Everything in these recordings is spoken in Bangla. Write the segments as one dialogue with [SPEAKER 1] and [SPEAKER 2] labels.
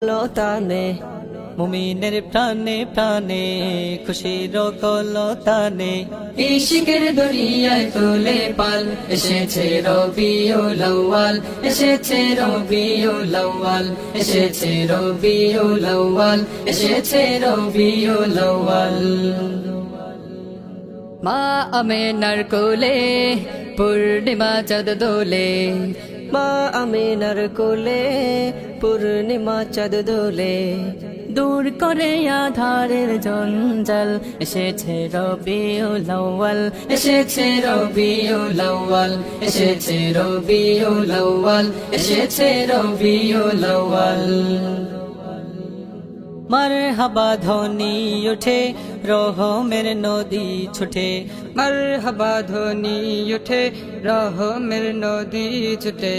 [SPEAKER 1] কলতানে মুমিনের প্রাণে প্রাণে খুশির কলতানে ইশকের দরিয়ায় তোলে পাল এসেছে রবিউল আউয়াল এসেছে রবিউল আউয়াল এসেছে রবিউল আউয়াল এসেছে রবিউল আউয়াল মা আমেনার কোলে পূর্ণিমা চাঁদ দোলে মা আমিনার কোলে পূর্ণিমা চাঁদ দোলে দূর করে আধারের জঞ্জাল এসেছে রবিউল আউয়াল এসেছে রবিউল আউয়াল এসেছে রবিউল আউয়াল এসেছে রবিউল আউয়াল মারহাবা ধ্বনি ওঠে রহমের নদী ছুটে মারহাবা ধ্বনি ওঠে রহমের নদী ছুটে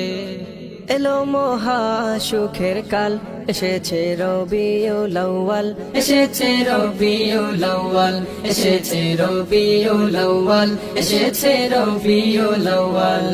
[SPEAKER 1] এলো মহা সুখের কাল এসেছে রবিউল আউয়াল এসেছে রবিউল আউয়াল এসেছে রবিউল আউয়াল এসেছে রবিউল আউয়াল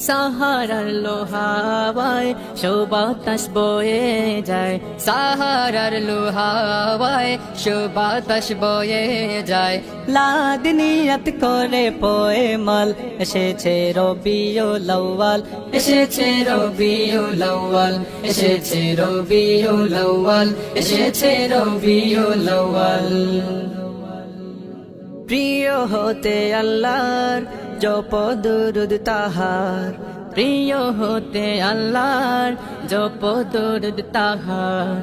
[SPEAKER 1] সাহারার লোহাওয়ায় শোবাতাস বয়ে যায় সাহারার লোহাওয়ায় শোবাতাস বয়ে যায় লাদনিয়ত করে পোয়ে মাল এসেছে রবিউল আউয়াল এসেছে রবিউল আউয়াল এসেছে রবিউল আউয়াল এসেছে রবিউল আউয়াল প্রিয় হতে আল্লাহর জপ দুরুদ তাহার প্রিয় হতে আল্লাহর জপ দুরুদ তাহার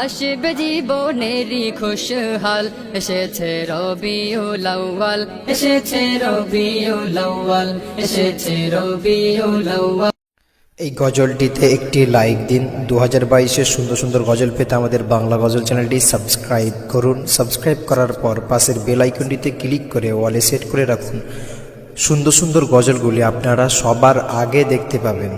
[SPEAKER 1] আসবে জীবনেরই খুশহাল এসেছে রবিউল আউয়াল এসেছে রবিউল আউয়াল এসেছে রবিউল আউয়াল।
[SPEAKER 2] এই গজলটিতে একটি লাইক দিন। 2022-এর সুন্দর সুন্দর গজল পেতে আমাদের বাংলা গজল চ্যানেলটি সাবস্ক্রাইব করুন। সাবস্ক্রাইব করার পর পাশের বেল আইকনটিতে ক্লিক করে ওয়ালে সেট করে রাখুন। সুন্দর সুন্দর গজলগুলি আপনারা সবার আগে দেখতে পাবেন।